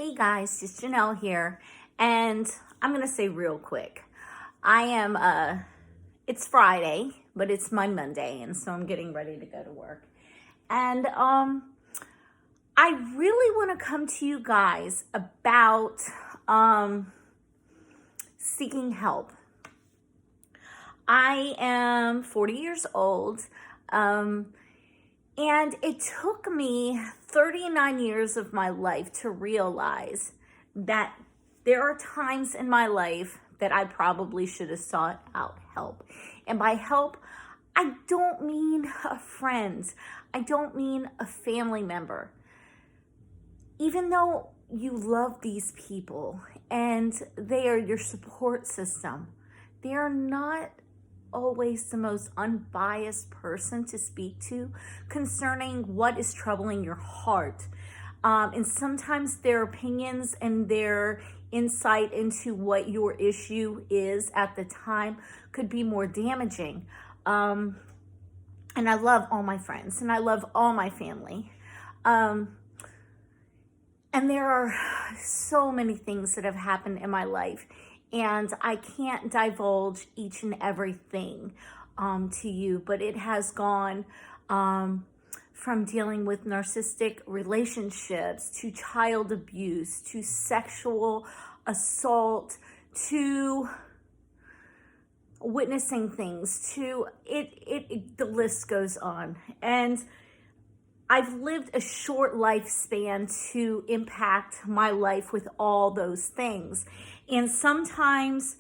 Hey guys, it's Jennel here, and I'm gonna say real quick, it's Friday, but it's my Monday, and so I'm getting ready to go to work. And I really want to come to you guys about seeking help. I am 40 years old, and it took me 39 years of my life to realize that there are times in my life that I probably should have sought out help. And by help, I don't mean a friend. I don't mean a family member. Even though you love these people and they are your support system, they are not always the most unbiased person to speak to concerning what is troubling your heart. And sometimes their opinions and their insight into what your issue is at the time could be more damaging. And I love all my friends and I love all my family. And there are so many things that have happened in my life, and I can't divulge each and everything to you, but it has gone from dealing with narcissistic relationships to child abuse to sexual assault to witnessing things to the list goes on. And I've lived a short lifespan to impact my life with all those things. And sometimes,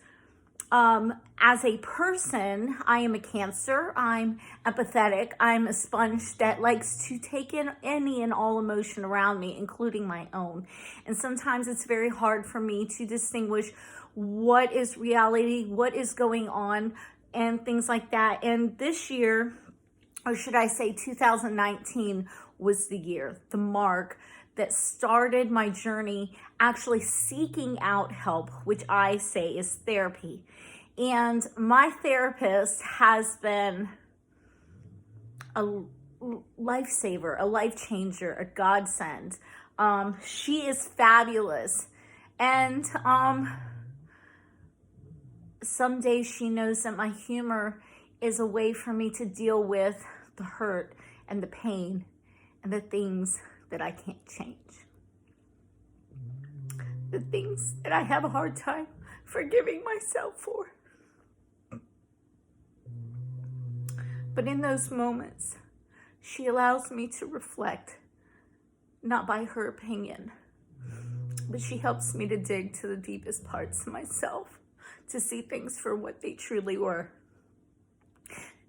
as a person, I am a Cancer, I'm empathetic, I'm a sponge that likes to take in any and all emotion around me, including my own. And sometimes it's very hard for me to distinguish what is reality, what is going on, and things like that. And this year, or should I say 2019, was the year, the mark that started my journey actually seeking out help, which I say is therapy. And my therapist has been a lifesaver, a life changer, a godsend. She is fabulous. And some days she knows that my humor is a way for me to deal with the hurt and the pain and the things that I can't change. The things that I have a hard time forgiving myself for. But in those moments, she allows me to reflect, not by her opinion, but she helps me to dig to the deepest parts of myself, to see things for what they truly were,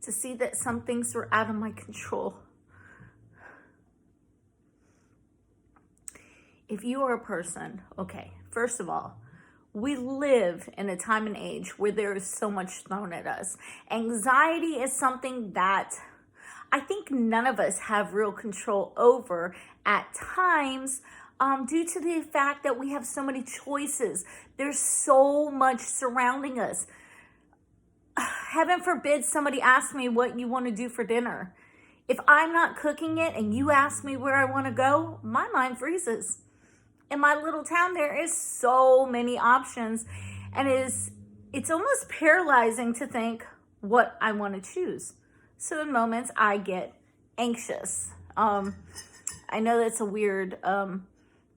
to see that some things were out of my control. If you are a person, okay, first of all, we live in a time and age where there is so much thrown at us. Anxiety is something that I think none of us have real control over at times, due to the fact that we have so many choices. There's so much surrounding us. Heaven forbid somebody asks me what you want to do for dinner. If I'm not cooking it and you ask me where I want to go, my mind freezes. In my little town, there is so many options, and it's almost paralyzing to think what I want to choose. So in moments, I get anxious. I know that's a weird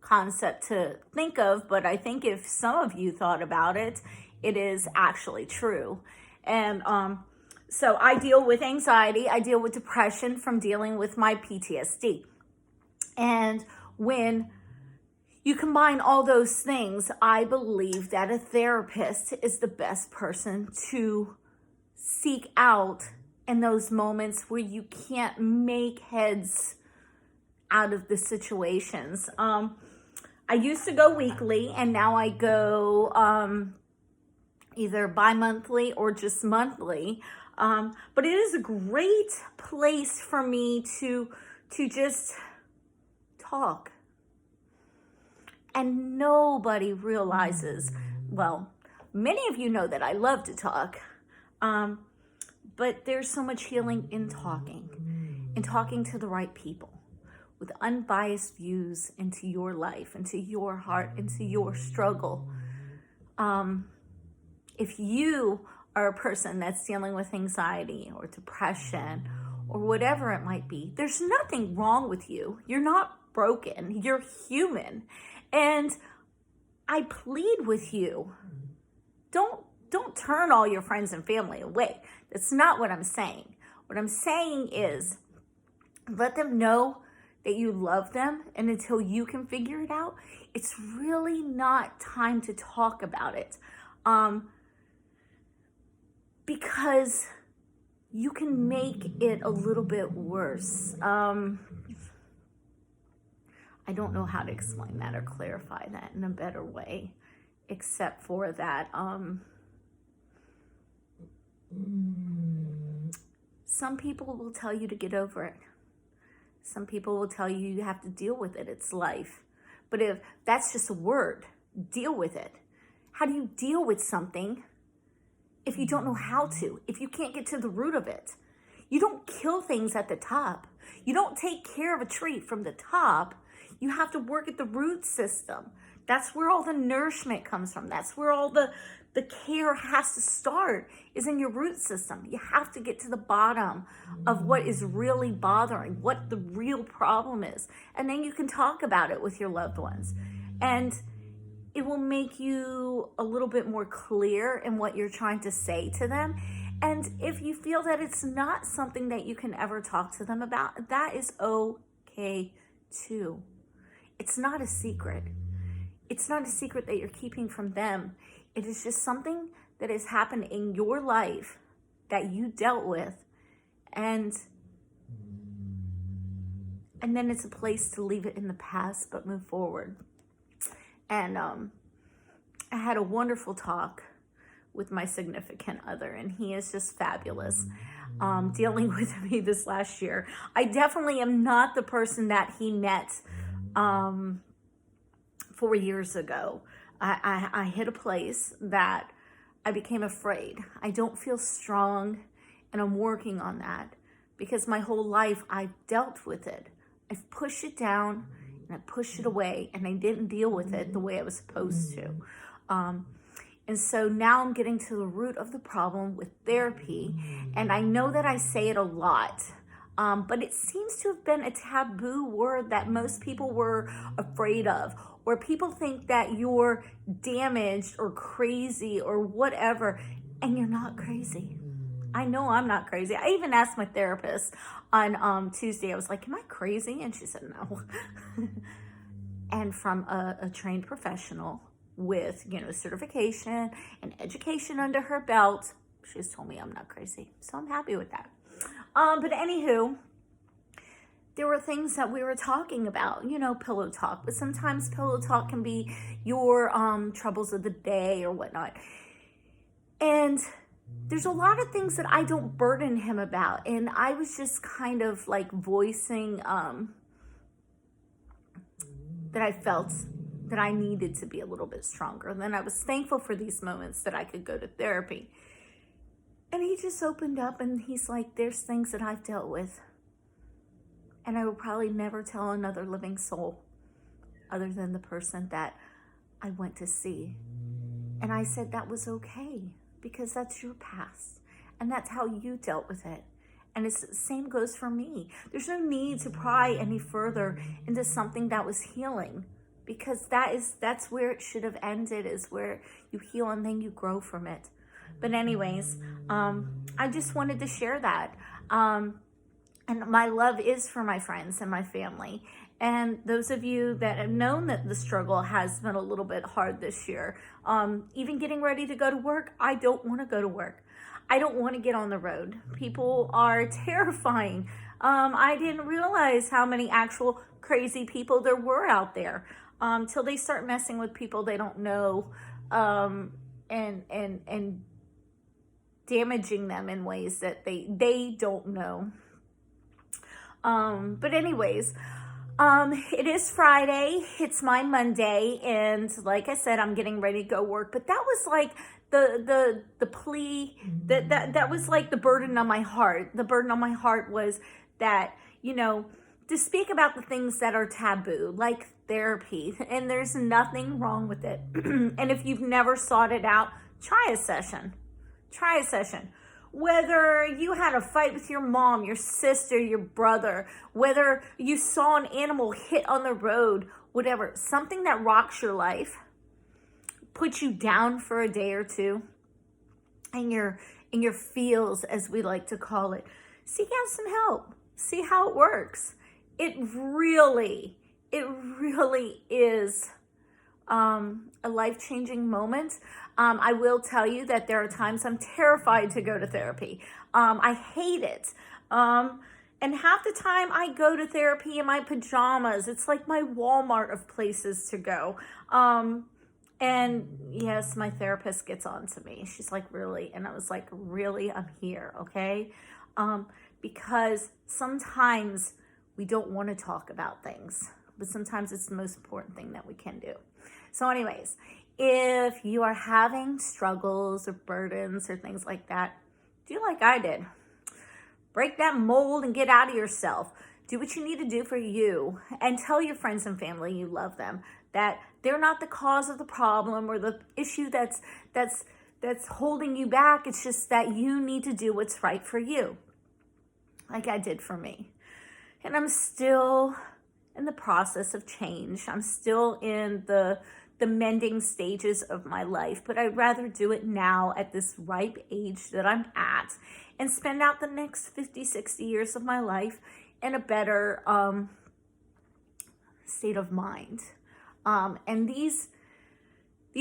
concept to think of, but I think if some of you thought about it, it is actually true. And so I deal with anxiety, I deal with depression from dealing with my PTSD. And when you combine all those things, I believe that a therapist is the best person to seek out in those moments where you can't make heads out of the situations. I used to go weekly, and now I go either bi-monthly or just monthly. But it is a great place for me to just talk. And nobody realizes, well, many of you know that I love to talk, but there's so much healing in talking to the right people. with unbiased views into your life, into your heart, into your struggle. If you are a person that's dealing with anxiety or depression or whatever it might be, there's nothing wrong with you. You're not broken. You're human. And I plead with you, don't turn all your friends and family away. That's not what I'm saying. What I'm saying is let them know that you love them, and until you can figure it out, it's really not time to talk about it. Because you can make it a little bit worse. I don't know how to explain that or clarify that in a better way, except for that some people will tell you to get over it. Some people will tell you you have to deal with it. It's life. But if that's just a word, deal with it. How do you deal with something if you don't know how to? If you can't get to the root of it? You don't kill things at the top. You don't take care of a tree from the top. You have to work at the root system. That's where all the nourishment comes from. That's where all the care has to start, is in your root system. You have to get to the bottom of what is really bothering, what the real problem is. And then you can talk about it with your loved ones. And it will make you a little bit more clear in what you're trying to say to them. And if you feel that it's not something that you can ever talk to them about, that is okay too. It's not a secret. It's not a secret that you're keeping from them. It is just something that has happened in your life that you dealt with. And then it's a place to leave it in the past, but move forward. And I had a wonderful talk with my significant other, and he is just fabulous dealing with me this last year. I definitely am not the person that he met 4 years ago. I hit a place that I became afraid. I don't feel strong, and I'm working on that because my whole life I've dealt with it. I've pushed it down and I pushed it away, and I didn't deal with it the way I was supposed to. And so now I'm getting to the root of the problem with therapy. And I know that I say it a lot, but it seems to have been a taboo word that most people were afraid of, where people think that you're damaged or crazy or whatever, and you're not crazy. I know I'm not crazy. I even asked my therapist on Tuesday, I was like, am I crazy? And she said, no. And from a trained professional with, certification and education under her belt, she's told me I'm not crazy. So I'm happy with that. But anywho, there were things that we were talking about, pillow talk. But sometimes pillow talk can be your troubles of the day or whatnot. And there's a lot of things that I don't burden him about. And I was just kind of like voicing that I felt that I needed to be a little bit stronger. And then I was thankful for these moments that I could go to therapy. And he just opened up and he's like, there's things that I've dealt with, and I will probably never tell another living soul other than the person that I went to see. And I said that was okay, because that's your past and that's how you dealt with it. And it's the same goes for me. There's no need to pry any further into something that was healing, because that's where it should have ended, is where you heal and then you grow from it. But anyways, I just wanted to share that. And my love is for my friends and my family. And those of you that have known that the struggle has been a little bit hard this year, even getting ready to go to work, I don't want to go to work. I don't want to get on the road. People are terrifying. I didn't realize how many actual crazy people there were out there till they start messing with people they don't know, and damaging them in ways that they don't know. But anyways, it is Friday. It's my Monday, and like I said, I'm getting ready to go work. But that was like the plea, that was like the burden on my heart. The burden on my heart was that, to speak about the things that are taboo, like therapy, and there's nothing wrong with it. And if you've never sought it out, try a session. Try a session. Whether you had a fight with your mom, your sister, your brother, whether you saw an animal hit on the road, whatever, something that rocks your life, puts you down for a day or two, in your feels, as we like to call it, seek out some help. See how it works. It really is a life-changing moment. I will tell you that there are times I'm terrified to go to therapy. I hate it. And half the time I go to therapy in my pajamas. It's like my Walmart of places to go. And yes, my therapist gets on to me. She's like, really? And I was like, really? I'm here, okay? Because sometimes we don't want to talk about things, but sometimes it's the most important thing that we can do. So anyways, if you are having struggles or burdens or things like that, do like I did. Break that mold and get out of yourself. Do what you need to do for you, and tell your friends and family you love them, that they're not the cause of the problem or the issue that's holding you back. It's just that you need to do what's right for you, like I did for me. And I'm still in the process of change. I'm still in the mending stages of my life, but I'd rather do it now at this ripe age that I'm at and spend out the next 50, 60 years of my life in a better state of mind. And these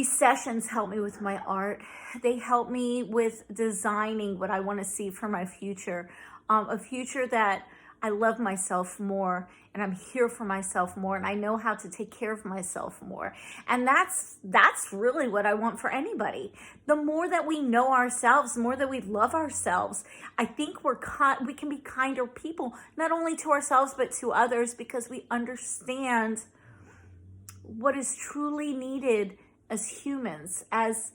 sessions help me with my art. They help me with designing what I want to see for my future. A future that I love myself more, and I'm here for myself more, and I know how to take care of myself more. And that's really what I want for anybody. The more that we know ourselves, the more that we love ourselves, I think we can be kinder people, not only to ourselves, but to others, because we understand what is truly needed as humans, as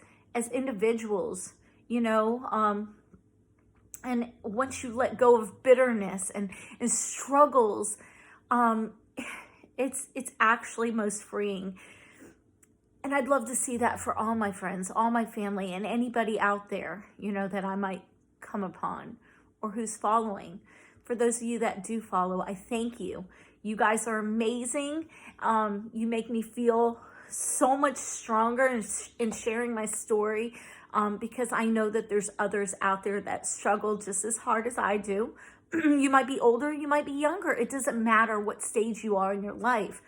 individuals, you know. And once you let go of bitterness and struggles, it's actually most freeing. And I'd love to see that for all my friends, all my family, and anybody out there, you know, that I might come upon or who's following. For those of you that do follow, I thank you. You guys are amazing. You make me feel so much stronger in sharing my story. Because I know that there's others out there that struggle just as hard as I do. You might be older, you might be younger. It doesn't matter what stage you are in your life.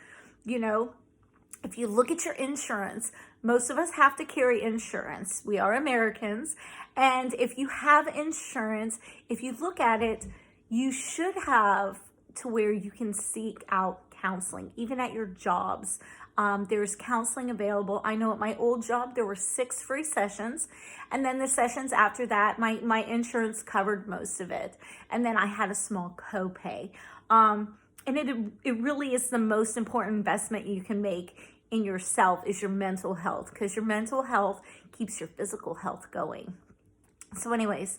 You know, if you look at your insurance, most of us have to carry insurance. We are Americans. And if you have insurance, if you look at it, you should have to where you can seek out counseling, even at your jobs. There's counseling available. I know at my old job, there were 6 free sessions. And then the sessions after that, my insurance covered most of it. And then I had a small copay. And it really is the most important investment you can make in yourself is your mental health, because your mental health keeps your physical health going. So anyways,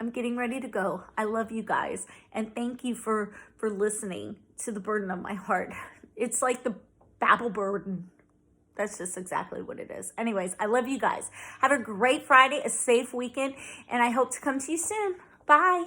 I'm getting ready to go. I love you guys. And thank you for listening to the burden of my heart. It's like the Babel burden. That's just exactly what it is. Anyways, I love you guys. Have a great Friday, a safe weekend, and I hope to come to you soon. Bye.